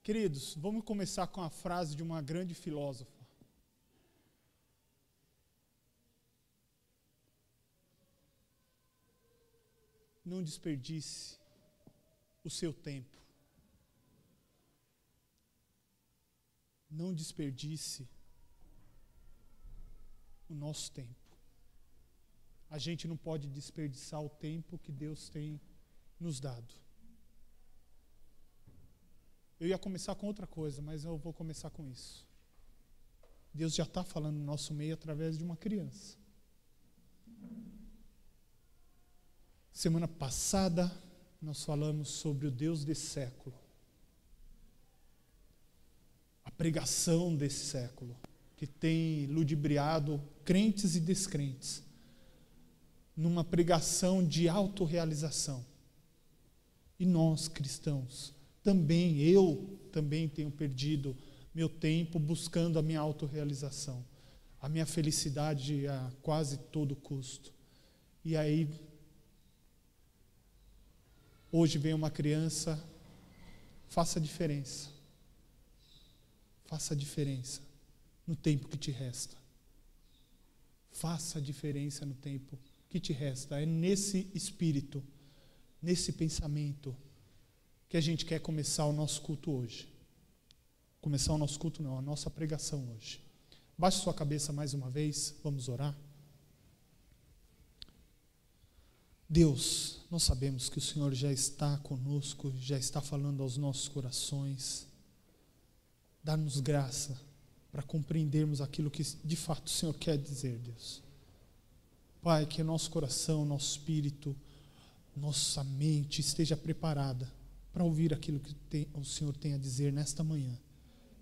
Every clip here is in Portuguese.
Queridos, vamos começar com a frase de uma grande filósofa. Não desperdice o seu tempo. Não desperdice o nosso tempo. A gente não pode desperdiçar o tempo que Deus tem nos dado. Eu ia começar com outra coisa, mas eu vou começar com isso. Deus já está falando no nosso meio através de uma criança. Semana passada, nós falamos sobre o Deus desse século. A pregação desse século, que tem ludibriado crentes e descrentes, numa pregação de autorrealização. E nós, cristãos, eu também tenho perdido meu tempo buscando a minha autorrealização, a minha felicidade a quase todo custo. E aí, hoje vem uma criança, faça a diferença. Faça a diferença no tempo que te resta. Faça a diferença no tempo que te resta. É nesse espírito, nesse pensamento, que a gente quer começar o nosso culto hoje. Começar o nosso culto não, a nossa pregação hoje. Baixe sua cabeça mais uma vez, vamos orar. Deus, nós sabemos que o Senhor já está conosco, já está falando aos nossos corações. Dá-nos graça para compreendermos aquilo que de fato o Senhor quer dizer, Deus. Pai, que o nosso coração, nosso espírito, nossa mente esteja preparada para ouvir aquilo que o Senhor tem a dizer nesta manhã.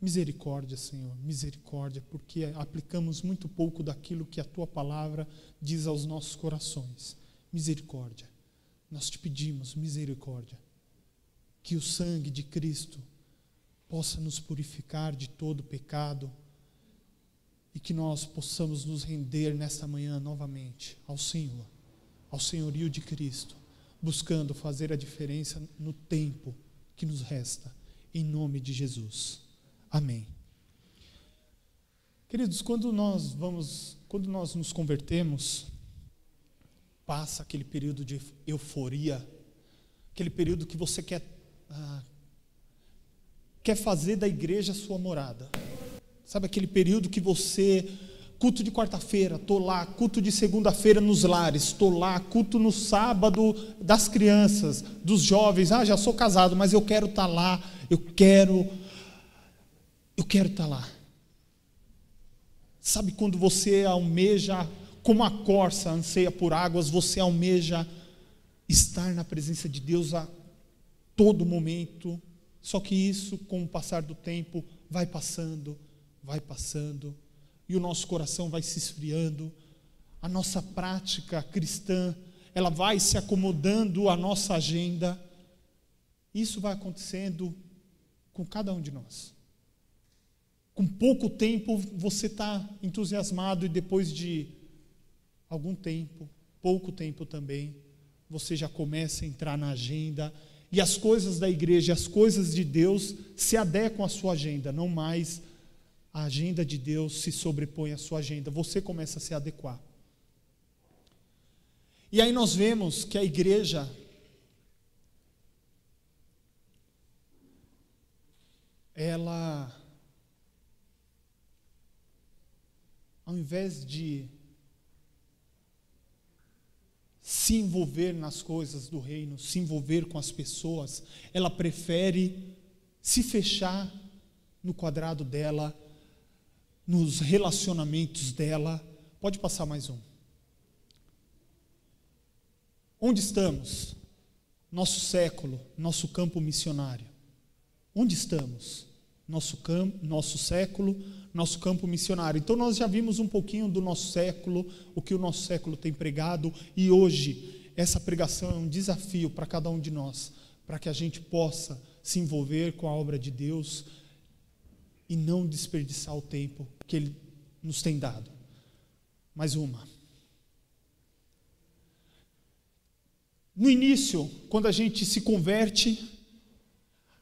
Misericórdia, Senhor, misericórdia, porque aplicamos muito pouco daquilo que a Tua palavra diz aos nossos corações. Misericórdia, nós te pedimos misericórdia, que o sangue de Cristo possa nos purificar de todo pecado e que nós possamos nos render nesta manhã novamente ao Senhor, ao senhorio de Cristo, buscando fazer a diferença no tempo que nos resta, em nome de Jesus. Amém. Queridos, quando nós nos convertemos, passa aquele período de euforia, aquele período que você quer fazer da igreja a sua morada. Sabe aquele período que você, culto de quarta-feira, estou lá, culto de segunda-feira nos lares, estou lá, culto no sábado das crianças, dos jovens, já sou casado, mas eu quero estar lá, eu quero estar lá. Sabe quando você almeja, como a corça anseia por águas, você almeja estar na presença de Deus a todo momento, só que isso, com o passar do tempo, vai passando, e o nosso coração vai se esfriando, a nossa prática cristã, ela vai se acomodando à nossa agenda. Isso vai acontecendo com cada um de nós. Com pouco tempo você está entusiasmado e depois de algum tempo, pouco tempo também, você já começa a entrar na agenda e as coisas da igreja, as coisas de Deus se adequam à sua agenda, não mais a agenda de Deus se sobrepõe à sua agenda, você começa a se adequar. E aí nós vemos que a igreja, ela, ao invés de se envolver nas coisas do reino, se envolver com as pessoas, ela prefere se fechar no quadrado dela, nos relacionamentos dela. Pode passar mais um. Onde estamos? Nosso século, nosso campo missionário. Onde estamos? Nosso século, nosso campo missionário. Então nós já vimos um pouquinho do nosso século, o que o nosso século tem pregado, e hoje essa pregação é um desafio para cada um de nós, para que a gente possa se envolver com a obra de Deus e não desperdiçar o tempo que Ele nos tem dado. Mais uma. No início, quando a gente se converte,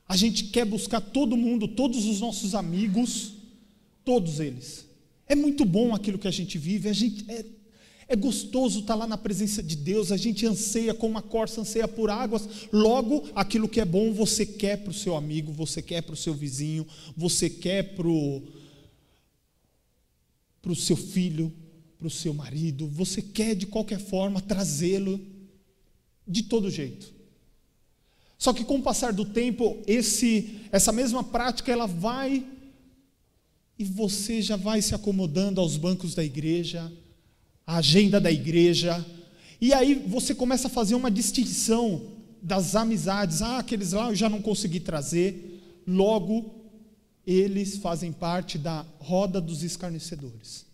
A gente quer buscar todo mundo, todos os nossos amigos, todos eles. É muito bom aquilo que a gente vive, é gostoso estar lá na presença de Deus, a gente anseia como a corça anseia por águas. Logo, aquilo que é bom você quer para o seu amigo, você quer para o seu vizinho, você quer para o seu filho, para o seu marido, você quer de qualquer forma trazê-lo de todo jeito. Só que com o passar do tempo, essa mesma prática ela vai, e você já vai se acomodando aos bancos da igreja, à agenda da igreja, e aí você começa a fazer uma distinção das amizades. Aqueles lá eu já não consegui trazer, logo eles fazem parte da roda dos escarnecedores.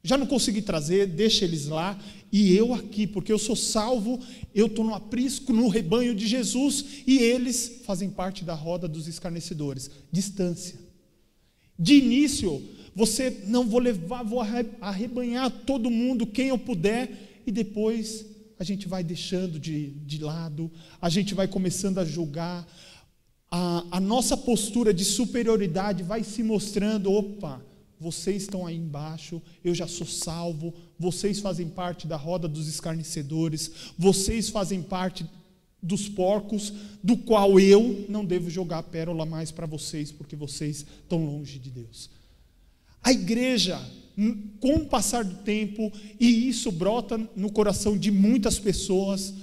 Já não consegui trazer, deixa eles lá, e eu aqui, porque eu sou salvo, eu estou no aprisco, no rebanho de Jesus, e eles fazem parte da roda dos escarnecedores. Distância. De início, você não vou arrebanhar todo mundo, quem eu puder, e depois a gente vai deixando de lado, a gente vai começando a julgar, a nossa postura de superioridade vai se mostrando. Opa, vocês estão aí embaixo, eu já sou salvo, vocês fazem parte da roda dos escarnecedores, vocês fazem parte dos porcos, do qual eu não devo jogar pérola mais para vocês, porque vocês estão longe de Deus. A igreja, com o passar do tempo, e isso brota no coração de muitas pessoas,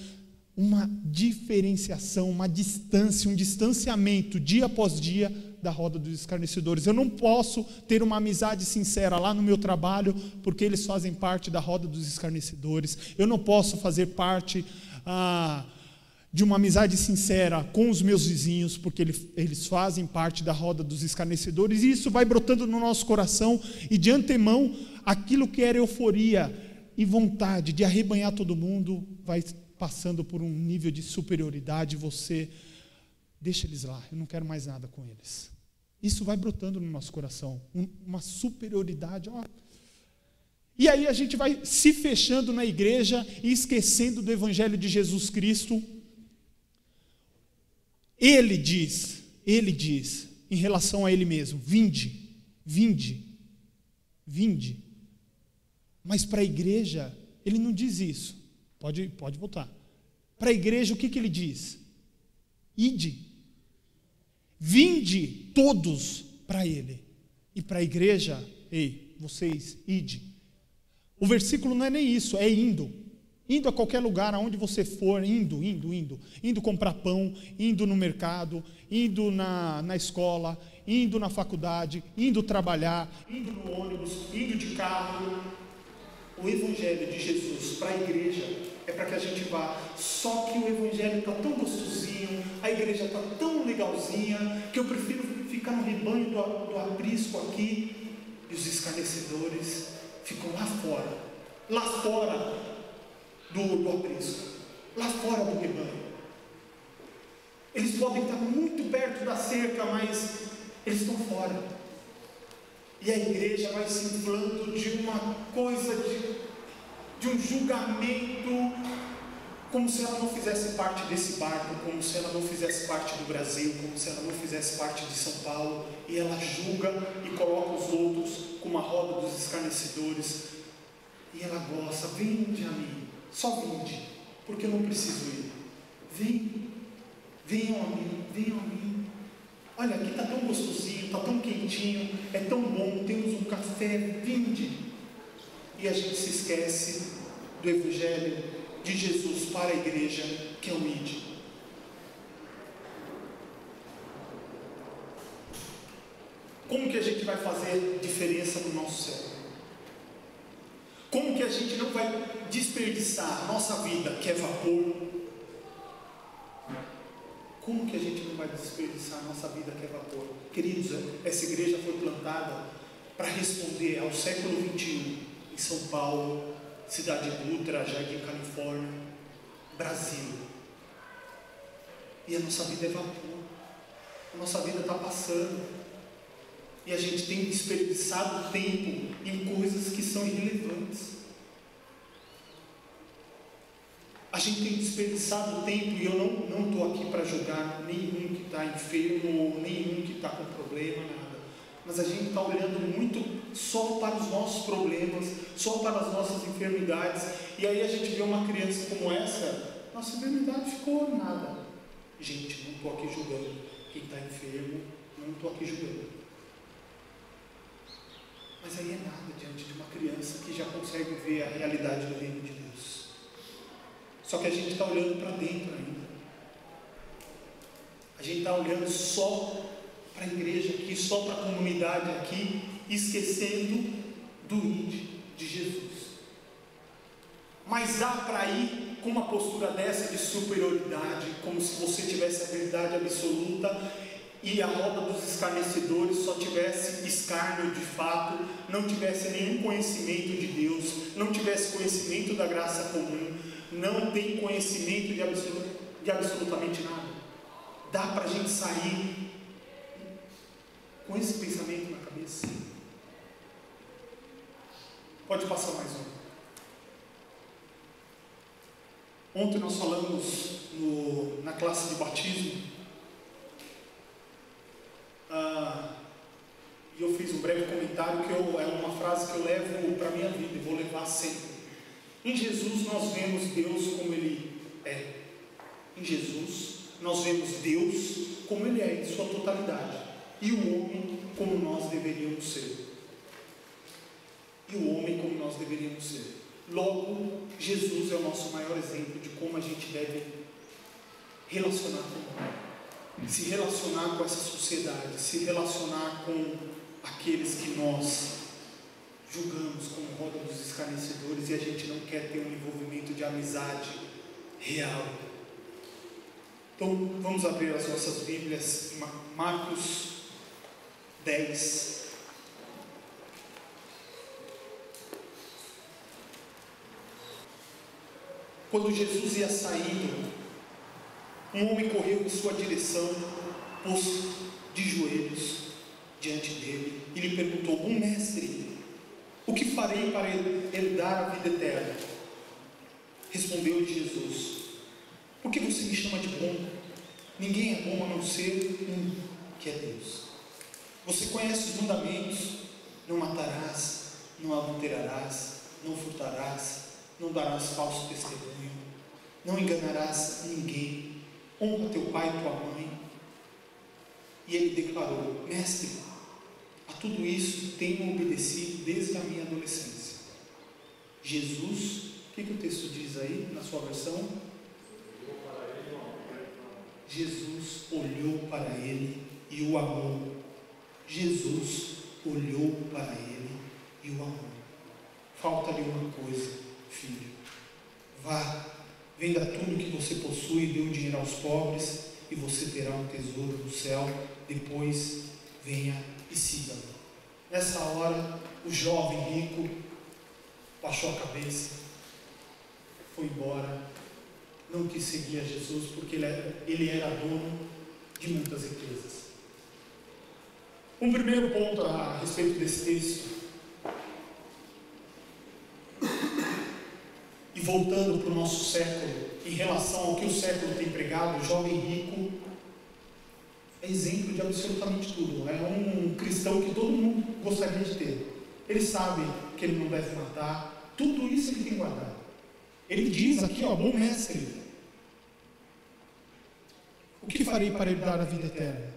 uma diferenciação, uma distância, um distanciamento dia após dia da roda dos escarnecedores. Eu não posso ter uma amizade sincera lá no meu trabalho, porque eles fazem parte da roda dos escarnecedores. Eu não posso fazer parte de uma amizade sincera com os meus vizinhos, porque eles fazem parte da roda dos escarnecedores, e isso vai brotando no nosso coração, e de antemão, aquilo que era euforia e vontade de arrebanhar todo mundo, vai passando por um nível de superioridade. Você deixa eles lá, eu não quero mais nada com eles. Isso vai brotando no nosso coração, uma superioridade. E aí a gente vai se fechando na igreja e esquecendo do Evangelho de Jesus Cristo. Ele diz, em relação a Ele mesmo: vinde, vinde, vinde. Mas para a igreja, Ele não diz isso. Pode voltar. Para a igreja, o que Ele diz? Ide. Vinde todos para Ele. E para a igreja, ei, vocês, ide. O versículo não é nem isso, é indo. Indo a qualquer lugar, aonde você for, indo. Indo comprar pão, indo no mercado, indo na escola, indo na faculdade, indo trabalhar, indo no ônibus, indo de carro. O Evangelho de Jesus para a igreja é para que a gente vá. Só que o Evangelho está tão gostosinho, a igreja está tão legalzinha, que eu prefiro ficar no rebanho do aprisco aqui, e os escarnecedores ficam lá fora do aprisco, lá fora do rebanho. Eles podem estar muito perto da cerca, mas eles estão fora. E a igreja vai se inflando de uma coisa, de um julgamento, como se ela não fizesse parte desse barco, como se ela não fizesse parte do Brasil, como se ela não fizesse parte de São Paulo, e ela julga e coloca os outros como a roda dos escarnecedores, e ela gosta. Vinde a mim, só vinde, porque eu não preciso ir. Venham a mim. Olha, aqui está tão gostosinho, está tão quentinho, é tão bom, temos um café, vinde. E a gente se esquece do Evangelho de Jesus para a igreja, que é o ide. Como que a gente vai fazer diferença no nosso céu? Como que a gente não vai desperdiçar a nossa vida, que é vapor? Como que a gente não vai desperdiçar a nossa vida, que é vapor? Queridos, essa igreja foi plantada para responder ao século XXI, em São Paulo, Cidade Dutra, Jardim Califórnia, Brasil. E a nossa vida é vapor. A nossa vida está passando. E a gente tem desperdiçado tempo em coisas que são irrelevantes. gente tem desperdiçado tempo, e eu não estou aqui para julgar nenhum que está enfermo, nenhum que está com problema, nada. Mas a gente está olhando muito só para os nossos problemas, só para as nossas enfermidades. E aí a gente vê uma criança como essa, nossa enfermidade ficou nada. Gente, não estou aqui julgando quem está enfermo, não estou aqui julgando. Mas aí é nada diante de uma criança que já consegue ver a realidade do reino de Deus. Só que a gente está olhando para dentro ainda. A gente está olhando só para a igreja aqui, só para a comunidade aqui, esquecendo do índio de Jesus. Mas dá para ir com uma postura dessa de superioridade, como se você tivesse a verdade absoluta e a roda dos escarnecedores só tivesse escárnio de fato, não tivesse nenhum conhecimento de Deus, não tivesse conhecimento da graça comum, não tem conhecimento de absolutamente nada. Dá para a gente sair com esse pensamento na cabeça? Pode passar mais um. Ontem nós falamos na classe de batismo, e eu fiz um breve comentário que é uma frase que eu levo para a minha vida e vou levar sempre. Em Jesus nós vemos Deus como Ele é. Em Jesus nós vemos Deus como Ele é, em sua totalidade, e o homem como nós deveríamos ser. Logo, Jesus é o nosso maior exemplo de como a gente deve relacionar com o mundo, se relacionar com essa sociedade, se relacionar com aqueles que nós julgamos como roda dos escarnecedores, e a gente não quer ter um envolvimento de amizade real. Então, vamos abrir as nossas Bíblias em Marcos 10. Quando Jesus ia saindo, um homem correu em sua direção, pôs de joelhos diante dele e lhe perguntou: bom mestre, o que farei para herdar a vida eterna? Respondeu-lhe Jesus: por que você me chama de bom? Ninguém é bom a não ser um, que é Deus. Você conhece os mandamentos: não matarás, não adulterarás, não furtarás, não darás falso testemunho, não enganarás ninguém, honra teu pai e tua mãe. E ele declarou: mestre, a tudo isso tenho obedecido desde a minha adolescência. Jesus, o que o texto diz aí na sua versão? Jesus olhou para ele e o amou. Jesus olhou para ele e o amou. Falta-lhe uma coisa, filho. Vá, venda tudo que você possui e dê o dinheiro aos pobres, e você terá um tesouro no céu. Depois venha e siga-me. Nessa hora, o jovem rico baixou a cabeça, foi embora, não quis seguir a Jesus, porque ele era dono de muitas riquezas. Um primeiro ponto a respeito desse texto, e voltando para o nosso século, em relação ao que o século tem pregado, o jovem rico é exemplo de absolutamente tudo. É um cristão que todo mundo gostaria de ter. Ele sabe que ele não deve matar, tudo isso ele tem guardado. Ele diz aqui, bom mestre, o que farei para herdar a vida eterna?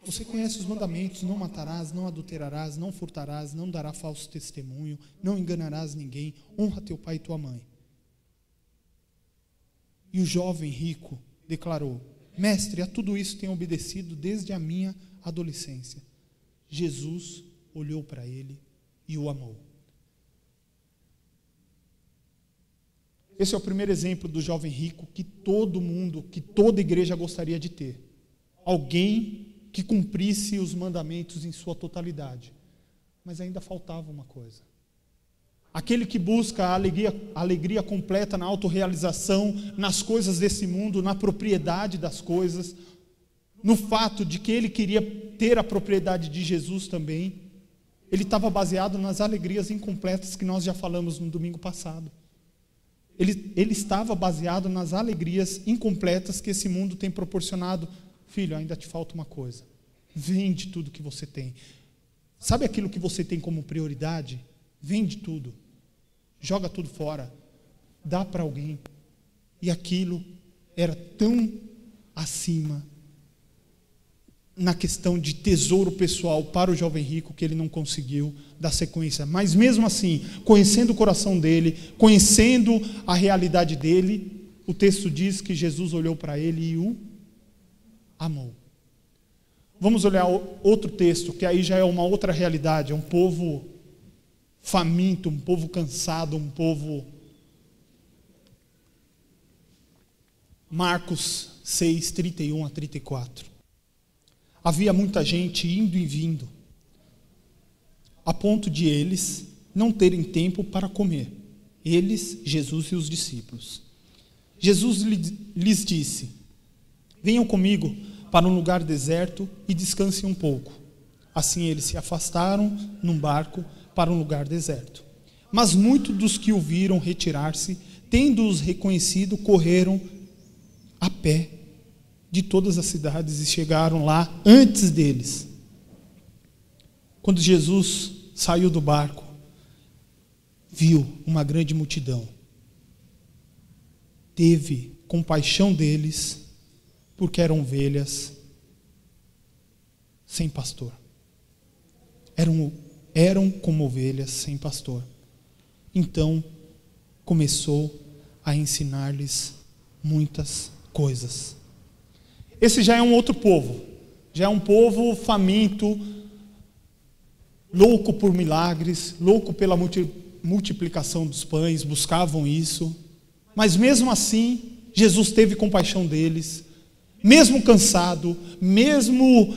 Você conhece os mandamentos: não matarás, não adulterarás, não furtarás, não darás falso testemunho, não enganarás ninguém, honra teu pai e tua mãe. E o jovem rico declarou: mestre, a tudo isso tenho obedecido desde a minha adolescência. Jesus olhou para ele e o amou. Esse é o primeiro exemplo do jovem rico que todo mundo, que toda igreja gostaria de ter. Alguém que cumprisse os mandamentos em sua totalidade. Mas ainda faltava uma coisa. Aquele que busca a alegria completa na autorrealização, nas coisas desse mundo, na propriedade das coisas, no fato de que ele queria ter a propriedade de Jesus também, ele estava baseado nas alegrias incompletas que nós já falamos no domingo passado. Ele estava baseado nas alegrias incompletas que esse mundo tem proporcionado. Filho, ainda te falta uma coisa. Vende tudo que você tem. Sabe aquilo que você tem como prioridade? Vende tudo. Joga tudo fora. Dá para alguém. E aquilo era tão acima na questão de tesouro pessoal para o jovem rico que ele não conseguiu dar sequência. Mas mesmo assim, conhecendo o coração dele, conhecendo a realidade dele, o texto diz que Jesus olhou para ele e o amou. Vamos olhar outro texto, que aí já é uma outra realidade, é um povo faminto, um povo cansado, um povo... Marcos 6, 31 a 34. Havia muita gente indo e vindo, a ponto de eles não terem tempo para comer. Eles, Jesus e os discípulos. Jesus lhes disse: venham comigo para um lugar deserto e descansem um pouco. Assim eles se afastaram num barco para um lugar deserto. Mas muitos dos que o viram retirar-se, tendo-os reconhecido, correram a pé de todas as cidades e chegaram lá antes deles. Quando Jesus saiu do barco, viu uma grande multidão. Teve compaixão deles, porque eram ovelhas sem pastor. Eram como ovelhas sem pastor. Então, começou a ensinar-lhes muitas coisas. Esse já é um outro povo. Já é um povo faminto, louco por milagres, louco pela multiplicação dos pães, buscavam isso. Mas mesmo assim, Jesus teve compaixão deles, mesmo cansado, mesmo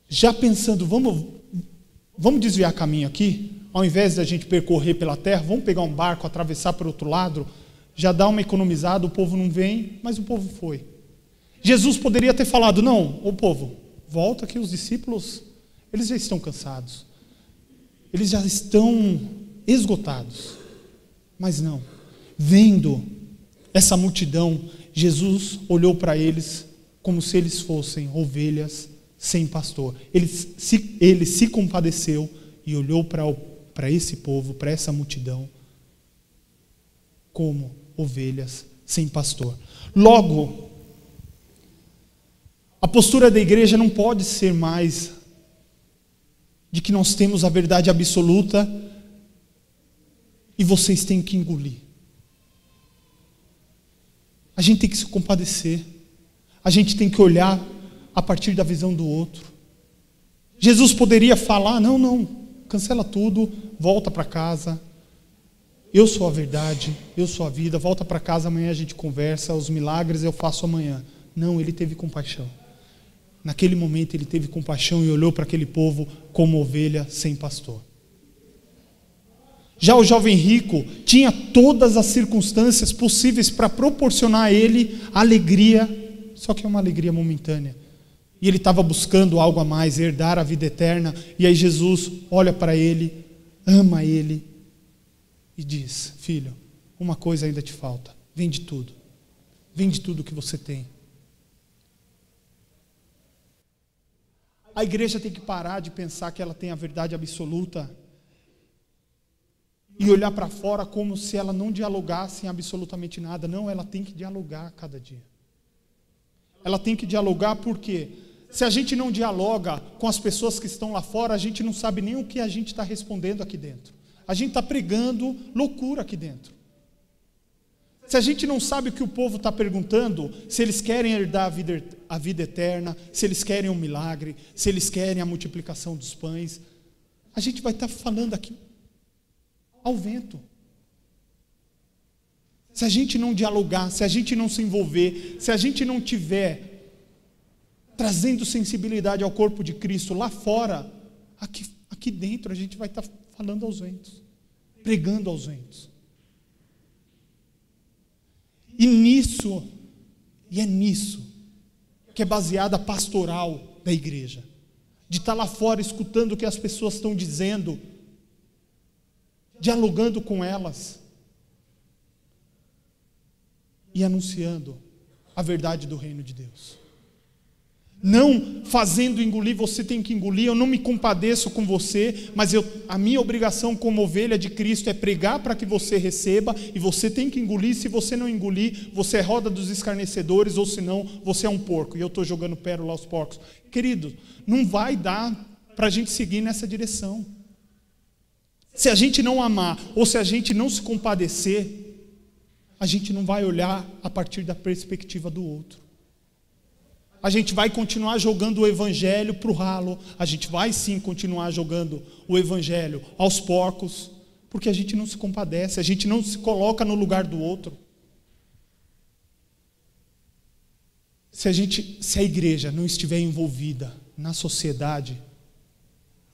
já pensando, vamos desviar caminho aqui, ao invés de a gente percorrer pela terra, vamos pegar um barco, atravessar para o outro lado, já dá uma economizada, o povo não vem, mas o povo foi. Jesus poderia ter falado, não, ô povo, volta que os discípulos, eles já estão cansados, eles já estão esgotados. Mas não, vendo essa multidão, Jesus olhou para eles como se eles fossem ovelhas sem pastor. Ele se compadeceu e olhou para esse povo, para essa multidão, como ovelhas sem pastor. Logo, a postura da igreja não pode ser mais de que nós temos a verdade absoluta e vocês têm que engolir. A gente tem que se compadecer. A gente tem que olhar a partir da visão do outro. Jesus poderia falar, não, cancela tudo, volta para casa. Eu sou a verdade, eu sou a vida, volta para casa, amanhã a gente conversa, os milagres eu faço amanhã. Não, ele teve compaixão. Naquele momento ele teve compaixão e olhou para aquele povo como ovelha sem pastor. Já o jovem rico tinha todas as circunstâncias possíveis para proporcionar a ele alegria, só que é uma alegria momentânea. E ele estava buscando algo a mais, herdar a vida eterna. E aí Jesus olha para ele, ama ele e diz: filho, uma coisa ainda te falta, vende tudo. Vende tudo que você tem. A igreja tem que parar de pensar que ela tem a verdade absoluta e olhar para fora como se ela não dialogasse em absolutamente nada. Não, ela tem que dialogar a cada dia. Ela tem que dialogar porque se a gente não dialoga com as pessoas que estão lá fora, a gente não sabe nem o que a gente está respondendo aqui dentro. A gente está pregando loucura aqui dentro. Se a gente não sabe o que o povo está perguntando, se eles querem herdar a vida eterna, se eles querem um milagre, se eles querem a multiplicação dos pães, a gente vai estar falando aqui ao vento. Se a gente não dialogar, se a gente não se envolver, se a gente não tiver trazendo sensibilidade ao corpo de Cristo lá fora, aqui dentro a gente vai estar falando aos ventos, pregando aos ventos. E é nisso que é baseada a pastoral da igreja. De estar lá fora escutando o que as pessoas estão dizendo, dialogando com elas. e anunciando a verdade do reino de Deus. Não fazendo engolir, você tem que engolir. Eu não me compadeço com você, mas a minha obrigação como ovelha de Cristo é pregar para que você receba, e você tem que engolir. Se você não engolir, você é roda dos escarnecedores, ou senão você é um porco, e eu estou jogando pérola aos porcos. Querido, não vai dar para a gente seguir nessa direção. Se a gente não amar, ou se a gente não se compadecer, a gente não vai olhar a partir da perspectiva do outro. A gente vai continuar jogando o evangelho para o ralo. A gente vai sim continuar jogando o evangelho aos porcos, porque a gente não se compadece, a gente não se coloca no lugar do outro. Se a igreja não estiver envolvida na sociedade,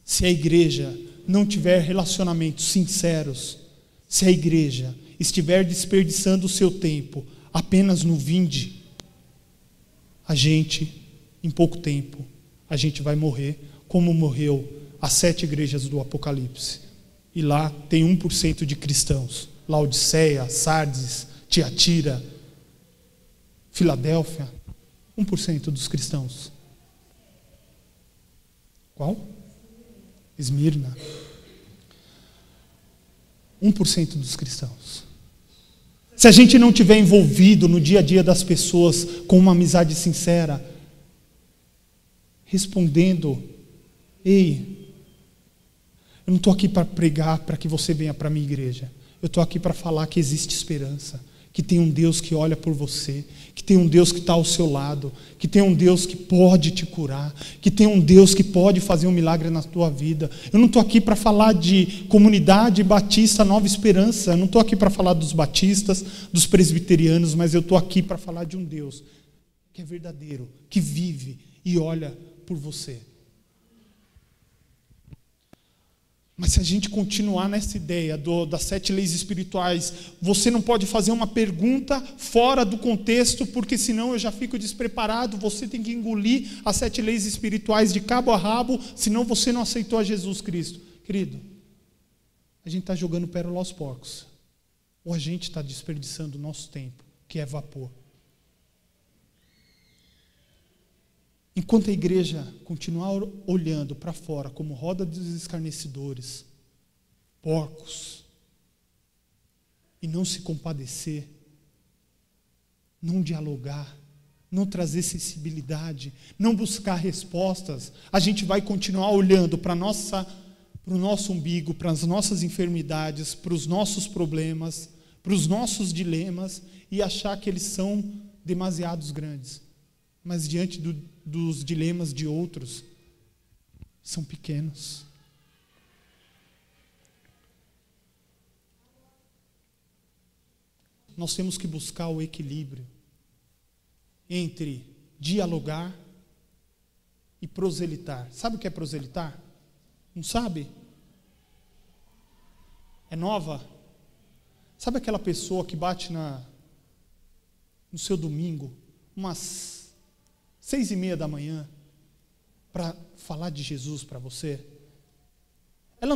se a igreja não tiver relacionamentos sinceros, se a igreja estiver desperdiçando o seu tempo apenas no vinde, a gente, em pouco tempo, a gente vai morrer, como morreu as 7 igrejas do Apocalipse. E lá tem 1% de cristãos. Laodiceia, Sardes, Tiatira, Filadélfia, 1% dos cristãos. Qual? Esmirna. 1% dos cristãos. Se a gente não estiver envolvido no dia a dia das pessoas com uma amizade sincera, respondendo: ei, eu não estou aqui para pregar para que você venha para a minha igreja. Eu estou aqui para falar que existe esperança, que tem um Deus que olha por você, que tem um Deus que está ao seu lado, que tem um Deus que pode te curar, que tem um Deus que pode fazer um milagre na tua vida. Eu não estou aqui para falar de Comunidade Batista Nova Esperança, eu não estou aqui para falar dos batistas, dos presbiterianos, mas eu estou aqui para falar de um Deus que é verdadeiro, que vive e olha por você. Mas se a gente continuar nessa ideia das 7 leis espirituais, você não pode fazer uma pergunta fora do contexto, porque senão eu já fico despreparado. Você tem que engolir as 7 leis espirituais de cabo a rabo, senão você não aceitou a Jesus Cristo. Querido, a gente está jogando pérola aos porcos, ou a gente está desperdiçando o nosso tempo, que é vapor. Enquanto a igreja continuar olhando para fora como roda dos escarnecedores, porcos, e não se compadecer, não dialogar, não trazer sensibilidade, não buscar respostas, a gente vai continuar olhando para o nosso umbigo, para as nossas enfermidades, para os nossos problemas, para os nossos dilemas, e achar que eles são demasiados grandes. Mas diante dos dilemas de outros, são pequenos. Nós temos que buscar o equilíbrio entre dialogar e proselitar. Sabe o que é proselitar? Não sabe? É nova? Sabe aquela pessoa que bate no seu domingo, umas 6:30 da manhã, para falar de Jesus para você? Ela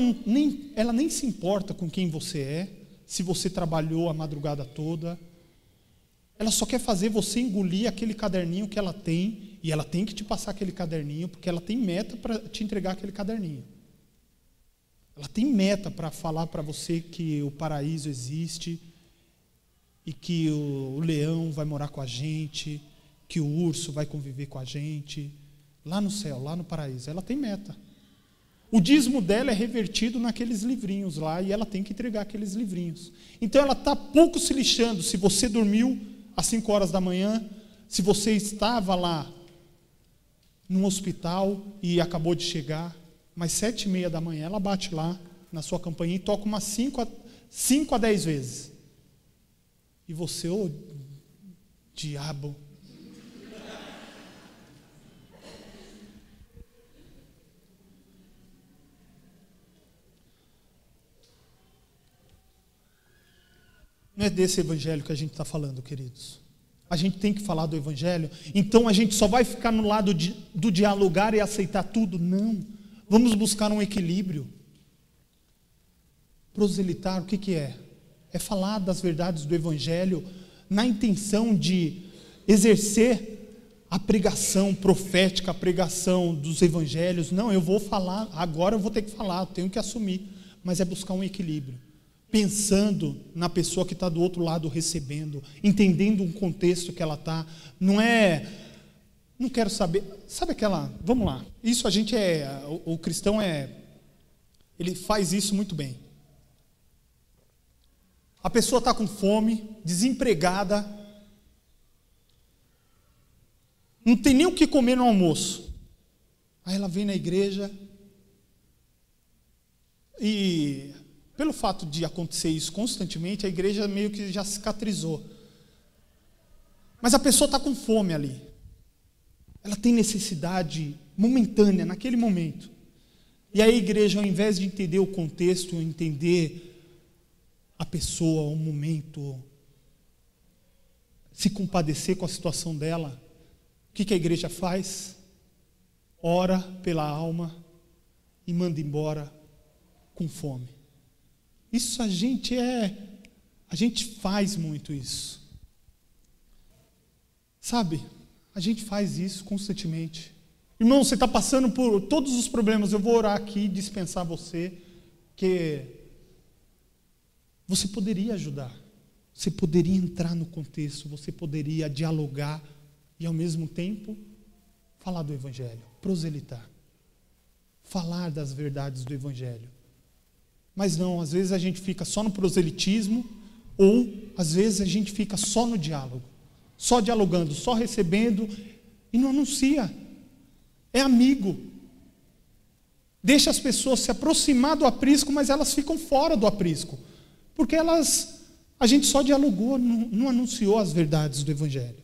nem se importa com quem você é, se você trabalhou a madrugada toda. Ela só quer fazer você engolir aquele caderninho que ela tem, e ela tem que te passar aquele caderninho, porque ela tem meta para te entregar aquele caderninho. Ela tem meta para falar para você que o paraíso existe, e que o leão vai morar com a gente, que o urso vai conviver com a gente, lá no céu, lá no paraíso. Ela tem meta. O dízimo dela é revertido naqueles livrinhos lá, e ela tem que entregar aqueles livrinhos. Então ela está pouco se lixando se você dormiu às 5 horas da manhã, se você estava lá num hospital e acabou de chegar, mas 7:30 da manhã ela bate lá na sua campainha e toca umas 5 a 10 vezes. E você, ô diabo, não é desse evangelho que a gente está falando, queridos. A gente tem que falar do evangelho. Então a gente só vai ficar no lado do dialogar e aceitar tudo? Não. Vamos buscar um equilíbrio. Proselitar, o que é? É falar das verdades do evangelho na intenção de exercer a pregação profética, a pregação dos evangelhos. Não, eu vou falar, agora eu vou ter que falar, eu tenho que assumir. Mas é buscar um equilíbrio, pensando na pessoa que está do outro lado recebendo, entendendo um contexto que ela está. Não quero saber, sabe aquela, vamos lá, isso a gente o cristão ele faz isso muito bem. A pessoa está com fome, desempregada, não tem nem o que comer no almoço. Aí ela vem na igreja e, pelo fato de acontecer isso constantemente, a igreja meio que já cicatrizou. Mas a pessoa está com fome ali. Ela tem necessidade momentânea, naquele momento. E aí a igreja, ao invés de entender o contexto, entender a pessoa, o momento, se compadecer com a situação dela, o que a igreja faz? Ora pela alma e manda embora com fome. Isso a gente faz muito isso. Sabe? A gente faz isso constantemente. Irmão, você está passando por todos os problemas, eu vou orar aqui e dispensar você, que você poderia ajudar, você poderia entrar no contexto, você poderia dialogar e ao mesmo tempo falar do Evangelho, proselitar, falar das verdades do Evangelho. Mas não, às vezes a gente fica só no proselitismo, ou às vezes a gente fica só no diálogo, só dialogando, só recebendo e não anuncia. É amigo. Deixa as pessoas se aproximar do aprisco, mas elas ficam fora do aprisco, porque a gente só dialogou, não anunciou as verdades do Evangelho.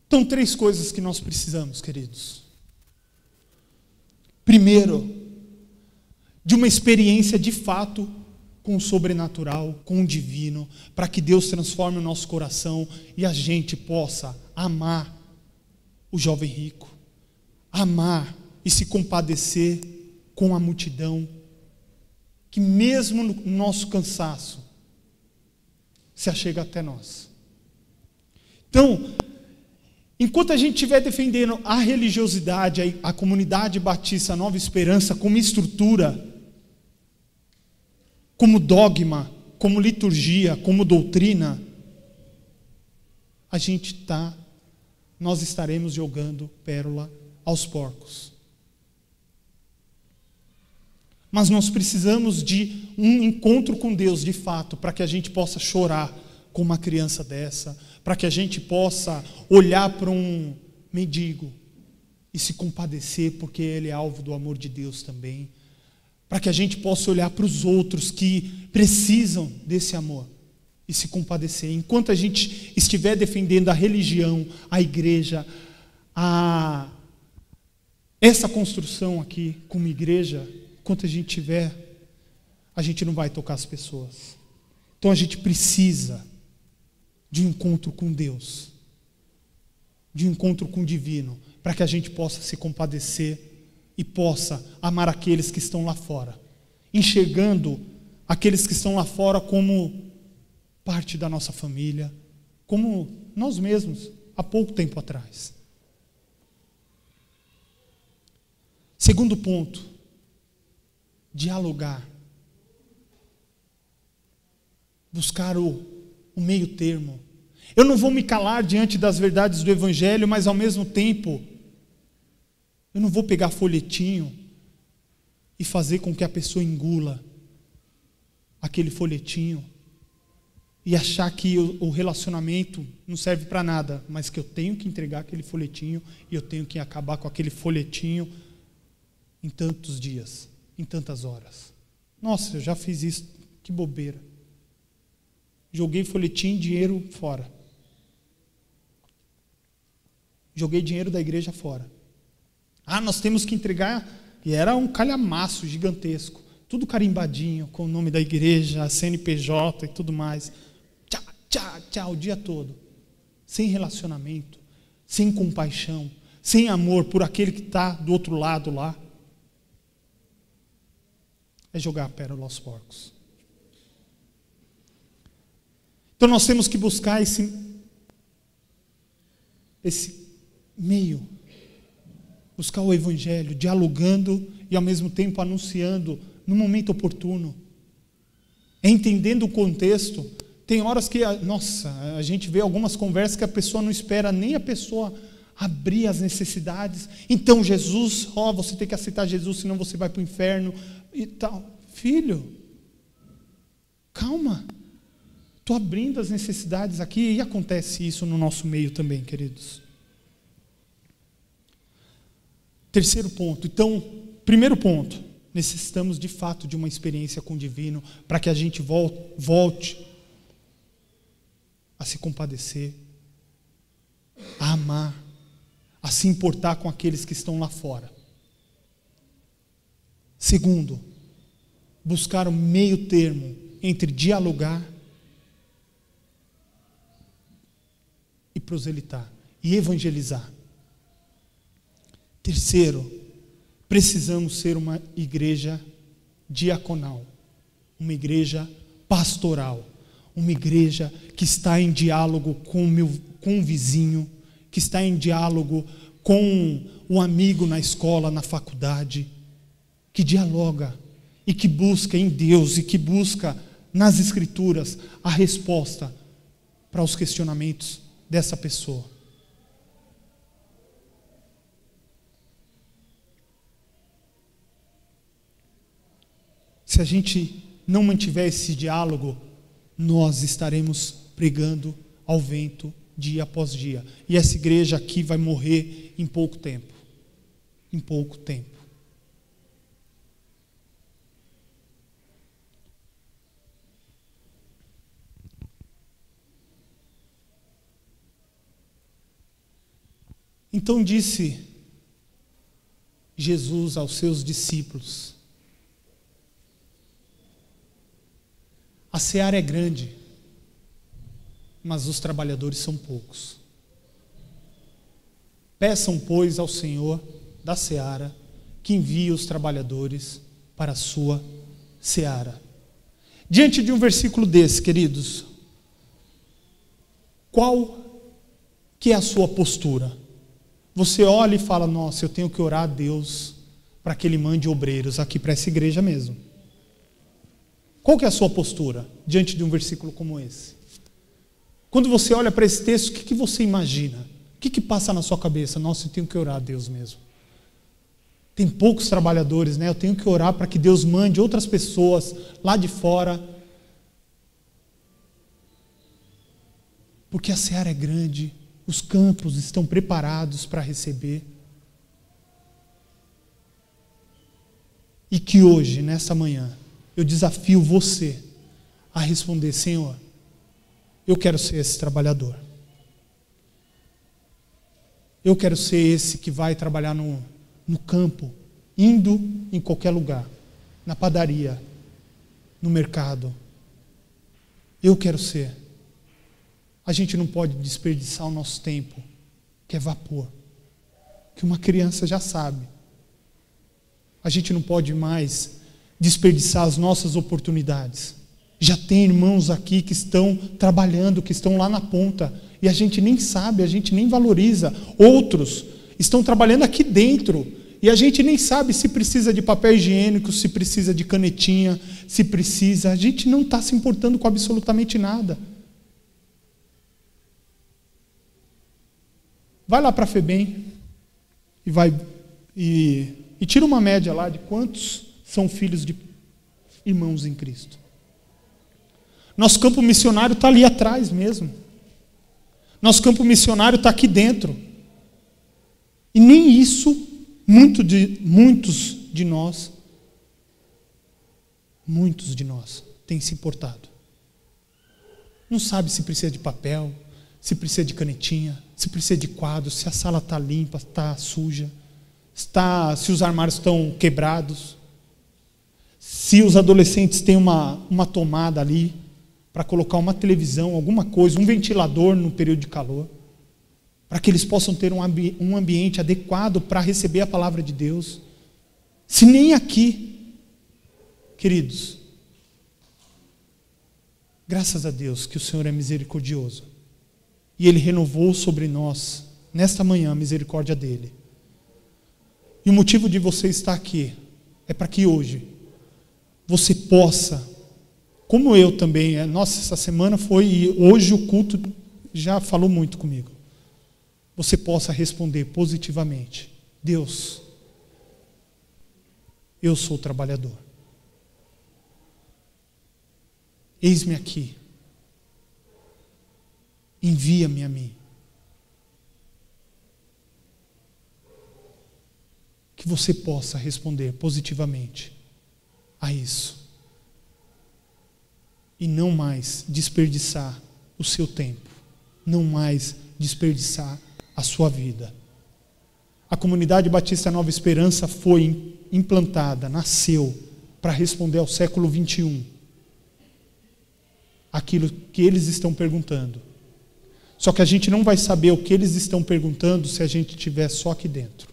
Então, 3 coisas que nós precisamos, queridos. Primeiro, de uma experiência de fato com o sobrenatural, com o divino, para que Deus transforme o nosso coração e a gente possa amar o jovem rico, amar e se compadecer com a multidão, que mesmo no nosso cansaço, se achega até nós. Então, enquanto a gente estiver defendendo a religiosidade, a comunidade batista Nova Esperança como estrutura, como dogma, como liturgia, como doutrina, nós estaremos jogando pérola aos porcos. Mas nós precisamos de um encontro com Deus de fato, para que a gente possa chorar com uma criança dessa, para que a gente possa olhar para um mendigo e se compadecer, porque ele é alvo do amor de Deus também, para que a gente possa olhar para os outros que precisam desse amor e se compadecer. Enquanto a gente estiver defendendo a religião, a igreja, essa construção aqui como igreja, enquanto a gente tiver, a gente não vai tocar as pessoas. Então a gente precisa de um encontro com Deus, de um encontro com o divino, para que a gente possa se compadecer e possa amar aqueles que estão lá fora, enxergando aqueles que estão lá fora como parte da nossa família, como nós mesmos, há pouco tempo atrás. Segundo ponto, dialogar, buscar o meio termo. Eu não vou me calar diante das verdades do Evangelho, mas ao mesmo tempo, eu não vou pegar folhetinho e fazer com que a pessoa engula aquele folhetinho e achar que o relacionamento não serve para nada, mas que eu tenho que entregar aquele folhetinho e eu tenho que acabar com aquele folhetinho em tantos dias, em tantas horas. Nossa, eu já fiz isso, que bobeira. Joguei folhetim, dinheiro fora. Joguei dinheiro da igreja fora. Nós temos que entregar. E era um calhamaço gigantesco. Tudo carimbadinho, com o nome da igreja, a CNPJ e tudo mais. Tchau, o dia todo. Sem relacionamento, sem compaixão, sem amor por aquele que está do outro lado lá. É jogar a pérola aos porcos. Então nós temos que buscar esse meio, buscar o Evangelho, dialogando e ao mesmo tempo anunciando no momento oportuno, entendendo o contexto. Tem horas que, a gente vê algumas conversas que a pessoa não espera nem a pessoa abrir as necessidades. Então Jesus, você tem que aceitar Jesus, senão você vai para o inferno e tal. Filho, calma, estou abrindo as necessidades aqui, e acontece isso no nosso meio também, queridos. Terceiro ponto. Então, primeiro ponto, necessitamos de fato de uma experiência com o divino para que a gente volte a se compadecer, a amar, a se importar com aqueles que estão lá fora. Segundo, buscar o meio termo entre dialogar e proselitar, e evangelizar. Terceiro, precisamos ser uma igreja diaconal, uma igreja pastoral, uma igreja que está em diálogo com o vizinho, que está em diálogo com o amigo na escola, na faculdade, que dialoga e que busca em Deus e que busca nas Escrituras a resposta para os questionamentos dessa pessoa. Se a gente não mantiver esse diálogo, nós estaremos pregando ao vento dia após dia. E essa igreja aqui vai morrer em pouco tempo. Em pouco tempo. Então disse Jesus aos seus discípulos: a seara é grande, mas os trabalhadores são poucos. Peçam, pois, ao Senhor da seara que envie os trabalhadores para a sua seara. Diante de um versículo desse, queridos, qual que é a sua postura? Você olha e fala: nossa, eu tenho que orar a Deus para que Ele mande obreiros aqui para essa igreja mesmo. Qual que é a sua postura diante de um versículo como esse? Quando você olha para esse texto, o que você imagina? O que passa na sua cabeça? Nossa, eu tenho que orar a Deus mesmo. Tem poucos trabalhadores, né? Eu tenho que orar para que Deus mande outras pessoas lá de fora. Porque a seara é grande, os campos estão preparados para receber. E que hoje, nessa manhã, eu desafio você a responder: Senhor, eu quero ser esse trabalhador. Eu quero ser esse que vai trabalhar no campo, indo em qualquer lugar, na padaria, no mercado. Eu quero ser. A gente não pode desperdiçar o nosso tempo, que é vapor, que uma criança já sabe. A gente não pode mais desperdiçar as nossas oportunidades. Já tem irmãos aqui que estão trabalhando, que estão lá na ponta, e a gente nem sabe, a gente nem valoriza. Outros estão trabalhando aqui dentro, e a gente nem sabe se precisa de papel higiênico, se precisa de canetinha, se precisa. A gente não está se importando com absolutamente nada. Vai lá para a FEBEM e tira uma média lá de quantos são filhos de irmãos em Cristo. Nosso campo missionário está ali atrás mesmo. Nosso campo missionário está aqui dentro. E nem isso, muitos de nós têm se importado. Não sabe se precisa de papel, se precisa de canetinha, se precisa de quadro, se a sala está limpa, está suja, se os armários estão quebrados, se os adolescentes têm uma tomada ali para colocar uma televisão, alguma coisa, um ventilador no período de calor, para que eles possam ter um ambiente adequado para receber a palavra de Deus. Se nem aqui, queridos, Graças a Deus que o Senhor é misericordioso. E Ele renovou sobre nós, nesta manhã, a misericórdia dEle. E o motivo de você estar aqui é para que hoje você possa, como eu também, nossa, essa semana foi, e hoje o culto já falou muito comigo. Você possa responder positivamente: Deus, eu sou trabalhador. Eis-me aqui. Envia-me a mim. Que você possa responder positivamente a isso. E não mais desperdiçar o seu tempo. Não mais desperdiçar a sua vida. A comunidade Batista Nova Esperança foi implantada, nasceu para responder ao século 21. Aquilo que eles estão perguntando. Só que a gente não vai saber o que eles estão perguntando se a gente estiver só aqui dentro.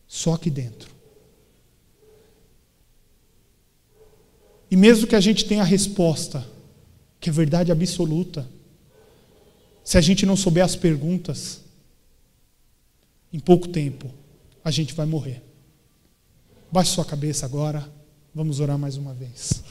Só aqui dentro. E mesmo que a gente tenha a resposta, que é verdade absoluta, se a gente não souber as perguntas, em pouco tempo a gente vai morrer. Baixe sua cabeça agora, vamos orar mais uma vez.